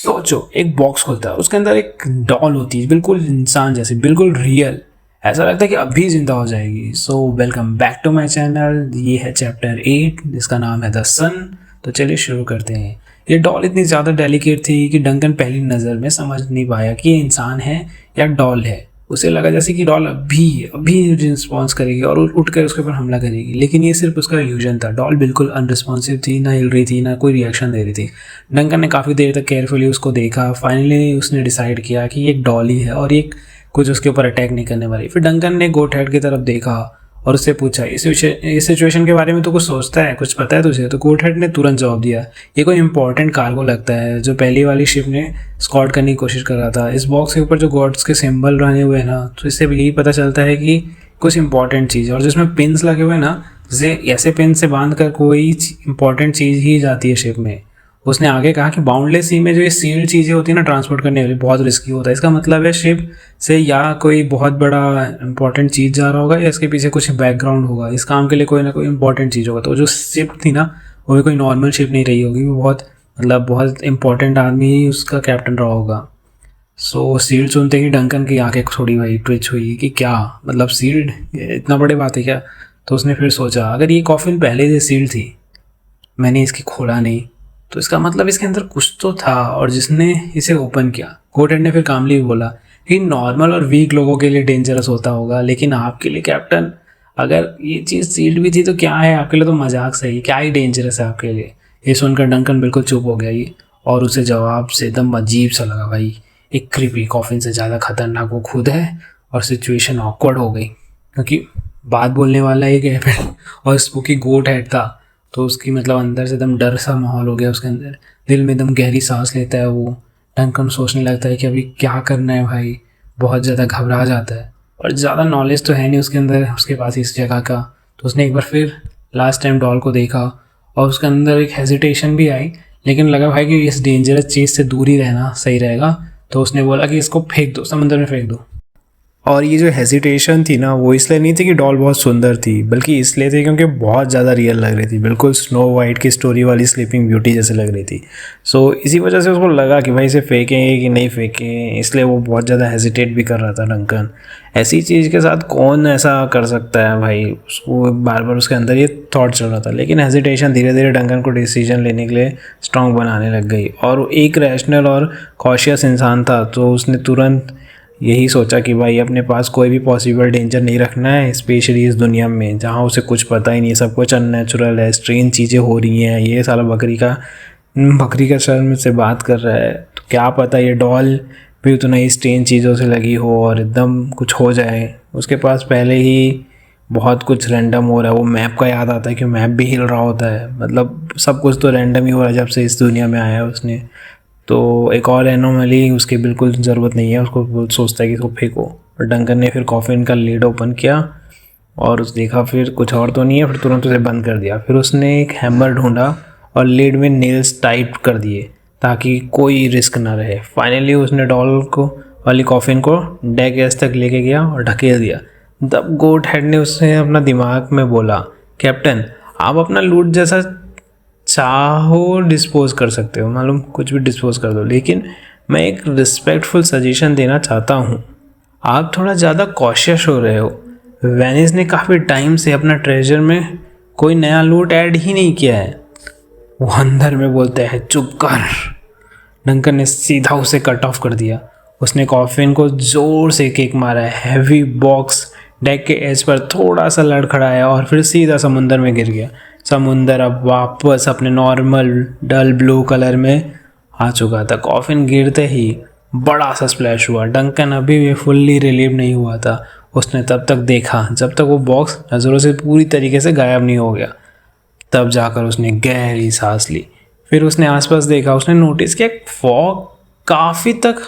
सोचो, एक बॉक्स खुलता है, उसके अंदर एक डॉल होती है, बिल्कुल इंसान जैसी, बिल्कुल रियल, ऐसा लगता है कि अभी जिंदा हो जाएगी। So welcome back to my channel. ये है चैप्टर 8 जिसका नाम है द सन। तो चलिए शुरू करते हैं। ये डॉल इतनी ज़्यादा डेलिकेट थी कि डंकन पहली नज़र में समझ नहीं पाया कि ये इंसान है या डॉल है। उसे लगा जैसे कि डॉल अभी रिस्पॉन्स करेगी और उठ कर उसके ऊपर हमला करेगी, लेकिन ये सिर्फ उसका इल्यूजन था। डॉल बिल्कुल अनरिस्पॉन्सिव थी, ना हिल रही थी, ना कोई रिएक्शन दे रही थी। डंकन ने काफ़ी देर तक केयरफुली उसको देखा। फाइनली उसने डिसाइड किया कि ये एक डॉल ही है और ये कुछ उसके ऊपर अटैक नहीं करने वाली। फिर डंकन ने गोट हेड की तरफ देखा और उससे पूछा, इस सिचुएशन के बारे में तो कुछ सोचता है, कुछ पता है तुझे? तो गोट हेड ने तुरंत जवाब दिया, ये कोई इंपॉर्टेंट कार्गो लगता है जो पहली वाली शिप ने स्कॉट करने की कोशिश कर रहा था। इस बॉक्स के ऊपर जो गॉड्स के सिंबल बने हुए हैं ना, तो इससे यही पता चलता है कि कुछ इंपॉर्टेंट चीज़, और जिसमें पिन्स लगे हुए हैं ना, जैसे ऐसे पिन से बांध कर कोई इंपॉर्टेंट चीज़ ही जाती है शिप में। उसने आगे कहा कि बाउंडलेस सी में जो ये सील्ड चीज़ें होती है ना ट्रांसपोर्ट करने वाली, बहुत रिस्की होता है। इसका मतलब है शिप से या कोई बहुत बड़ा इंपॉर्टेंट चीज़ जा रहा होगा या इसके पीछे कुछ बैकग्राउंड होगा। इस काम के लिए कोई ना कोई इंपॉर्टेंट चीज़ होगा। तो जो शिप थी ना, वो भी कोई नॉर्मल शिप नहीं रही होगी, वो बहुत इंपॉर्टेंट आदमी ही उसका कैप्टन रहा होगा। सो सील्ड सुनते ही डंकन की आंखें थोड़ी वही ट्विच हुई कि क्या मतलब सील्ड, इतना बड़े बात है क्या? तो उसने फिर सोचा, अगर ये कॉफिन पहले से सील्ड थी, मैंने इसकी खोला नहीं, तो इसका मतलब इसके अंदर कुछ तो था और जिसने इसे ओपन किया। कोटेड ने फिर कामली बोला कि नॉर्मल और वीक लोगों के लिए डेंजरस होता होगा, लेकिन आपके लिए कैप्टन, अगर ये चीज़ सील्ड भी थी तो क्या है आपके लिए? तो मजाक सही, क्या ही डेंजरस है आपके लिए? ये सुनकर डंकन बिल्कुल चुप हो गया ये, और उसे जवाब से एकदम अजीब सा लगा। भाई, एक क्रीपी कॉफिन से ज़्यादा खतरनाक वो खुद है। और सिचुएशन ऑकवर्ड हो गई क्योंकि बात बोलने वाला एक है और स्पूकी गोट हेड था। तो उसकी मतलब अंदर से एकदम डर सा माहौल हो गया उसके अंदर। दिल में एकदम गहरी सांस लेता है वो। डंकन सोचने लगता है कि अभी क्या करना है भाई, बहुत ज़्यादा घबरा जाता है और ज़्यादा नॉलेज तो है नहीं उसके अंदर, उसके पास इस जगह का। तो उसने एक बार फिर लास्ट टाइम डॉल को देखा और उसके अंदर एक हेजिटेशन भी आई, लेकिन लगा भाई कि इस डेंजरस चीज़ से दूर ही रहना सही रहेगा। तो उसने बोला कि इसको फेंक दो, समंदर में फेंक दो। और ये जो हेजिटेशन थी ना, वो इसलिए नहीं थी कि डॉल बहुत सुंदर थी, बल्कि इसलिए थी क्योंकि बहुत ज़्यादा रियल लग रही थी, बिल्कुल स्नो वाइट की स्टोरी वाली स्लीपिंग ब्यूटी जैसे लग रही थी। सो इसी वजह से उसको लगा कि भाई इसे फेंकें कि नहीं फेंकें, इसलिए वो बहुत ज़्यादा हेजिटेट भी कर रहा था डंकन। ऐसी चीज़ के साथ कौन ऐसा कर सकता है भाई? उसको बार बार उसके अंदर ये थॉट चल रहा था, लेकिन हेजिटेशन धीरे धीरे डंकन को डिसीजन लेने के लिए स्ट्रॉन्ग बनाने लग गई। और एक रैशनल और कॉशियस इंसान था, तो उसने तुरंत यही सोचा कि भाई अपने पास कोई भी पॉसिबल डेंजर नहीं रखना है, स्पेशली इस दुनिया में जहाँ उसे कुछ पता ही नहीं, सब कुछ अननेचुरल है, स्ट्रेंज चीज़ें हो रही हैं। ये साला बकरी का शर्म से बात कर रहा है, तो क्या पता ये डॉल भी तो नई स्ट्रेंज चीज़ों से लगी हो और एकदम कुछ हो जाए। उसके पास पहले ही बहुत कुछ रैंडम हो रहा है। वो मैप का याद आता है कि मैप भी हिल रहा होता है, मतलब सब कुछ तो रैंडम ही हो रहा है जब से इस दुनिया में आया है उसने। तो एक और एनोमली उसकी बिल्कुल ज़रूरत नहीं है, उसको वो सोचता है कि इसको फेंको। और डंकन ने फिर कॉफिन का लीड ओपन किया और उस देखा फिर कुछ और तो नहीं है, फिर तुरंत उसे बंद कर दिया। फिर उसने एक हैमर ढूंढा और लीड में नेल्स टाइट कर दिए ताकि कोई रिस्क ना रहे। फाइनली उसने डॉल को वाली कॉफिन को डेक एज तक लेके गया और ढकेल दिया। तब गोट हेड ने उससे अपना दिमाग में बोला, कैप्टन आप अपना लूट जैसा चाहो डिस्पोज कर सकते हो, मालूम कुछ भी डिस्पोज कर दो, लेकिन मैं एक रिस्पेक्टफुल सजेशन देना चाहता हूँ। आप थोड़ा ज़्यादा कॉशियस हो रहे हो। वेनिस ने काफ़ी टाइम से अपना ट्रेजर में कोई नया लूट ऐड ही नहीं किया है। वो अंदर में बोलते हैं, चुप कर। डंकन ने सीधा उसे कट ऑफ कर दिया। उसने कॉफिन को ज़ोर से किक मारा है। हैवी बॉक्स डेक के एज पर थोड़ा सा लड़खड़ाया और फिर सीधा समुंदर में गिर गया। समुंदर अब वापस अपने नॉर्मल डल ब्लू कलर में आ चुका था। कॉफिन गिरते ही बड़ा सा स्प्लैश हुआ। डंकन अभी भी फुल्ली रिलीव नहीं हुआ था। उसने तब तक देखा जब तक वो बॉक्स नज़रों से पूरी तरीके से गायब नहीं हो गया। तब जाकर उसने गहरी सांस ली। फिर उसने आसपास देखा। उसने नोटिस किया फॉग काफ़ी तक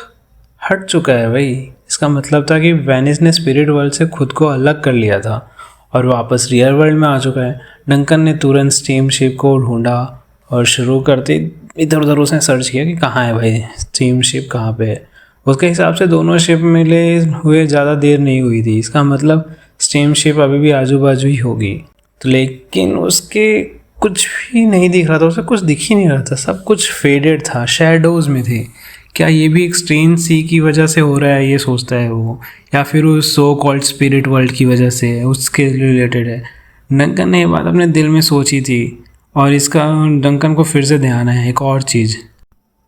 हट चुका है भाई। इसका मतलब था कि वेनिस ने स्पिरिट वर्ल्ड से खुद को अलग कर लिया था और वापस रियल वर्ल्ड में आ चुका है। डंकन ने तुरंत स्टीम शिप को ढूंढा और शुरू करते इधर उधर उसने सर्च किया कि कहाँ है भाई, स्टीम शिप कहाँ पे है। उसके हिसाब से दोनों शिप मिले हुए ज़्यादा देर नहीं हुई थी। इसका मतलब स्टीम शिप अभी भी आजू बाजू ही होगी। तो लेकिन उसके कुछ भी नहीं दिख रहा था, उसे कुछ दिख ही नहीं रहा था, सब कुछ फेडेड था, शैडोज़ में थे। क्या ये भी एक स्ट्रेंज सी की वजह से हो रहा है, ये सोचता है वो, या फिर उस सो कॉल्ड स्पिरिट वर्ल्ड की वजह से, उसके रिलेटेड है। डंकन ने ये बात अपने दिल में सोची थी, और इसका डंकन को फिर से ध्यान है एक और चीज़।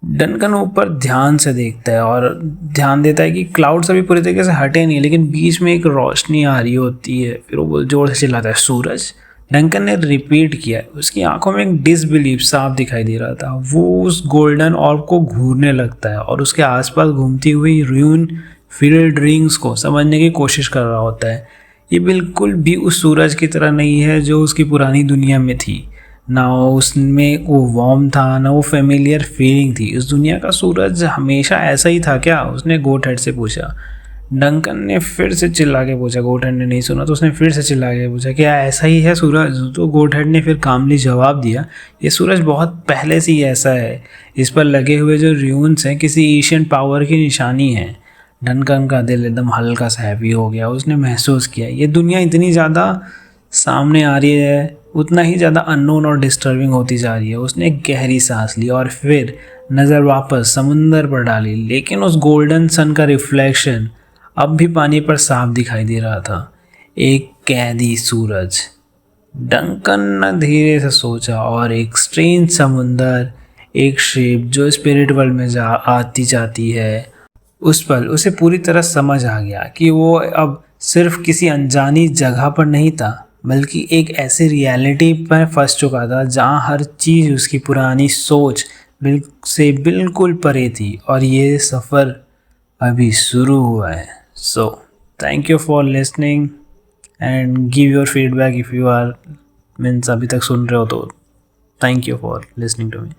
डंकन ऊपर ध्यान से देखता है और ध्यान देता है कि क्लाउड्स अभी पूरी तरीके से हटे नहीं, लेकिन बीच में एक रोशनी आ रही होती है। फिर वो जोर से चिल्लाता है, सूरज। डंकन ने रिपीट किया, उसकी आंखों में एक डिसबिलीफ साफ दिखाई दे रहा था। वो उस गोल्डन ऑर्ब को घूरने लगता है और उसके आसपास घूमती हुई रून फील्ड रिंग्स को समझने की कोशिश कर रहा होता है। ये बिल्कुल भी उस सूरज की तरह नहीं है जो उसकी पुरानी दुनिया में थी। ना उसमें वो वार्म था, ना वो फेमिलियर फीलिंग थी। इस दुनिया का सूरज हमेशा ऐसा ही था क्या? उसने गोट हेड से पूछा। डंकन ने फिर से चिल्ला के पूछा। गोट हेड ने नहीं सुना तो उसने फिर से चिल्ला के पूछा, क्या ऐसा ही है सूरज? तो गोट हेड ने फिर कामली जवाब दिया, ये सूरज बहुत पहले से ही ऐसा है। इस पर लगे हुए जो र्यून्स हैं किसी एशियन पावर की निशानी है। डंकन का दिल एकदम हल्का सा हैवी हो गया। उसने महसूस किया ये दुनिया इतनी ज़्यादा सामने आ रही है, उतना ही ज़्यादा अननोन और डिस्टर्बिंग होती जा रही है। उसने एक गहरी सांस ली और फिर नज़र वापस समुंदर पर डाली, लेकिन उस गोल्डन सन का रिफ्लेक्शन अब भी पानी पर साफ दिखाई दे रहा था, एक कैदी सूरज। डंकन ने धीरे से सोचा और एक स्ट्रेंज समुंदर, एक शिप जो स्पिरिट वर्ल्ड में आती जाती है, उस पल उसे पूरी तरह समझ आ गया कि वो अब सिर्फ किसी अनजानी जगह पर नहीं था, बल्कि एक ऐसी रियलिटी पर फंस चुका था जहाँ हर चीज़ उसकी पुरानी सोच से बिल्कुल परे थी। और ये सफ़र अभी शुरू हुआ है। So thank you for listening and give your feedback if you are means अभी तक सुन रहे हो तो thank you for listening to me.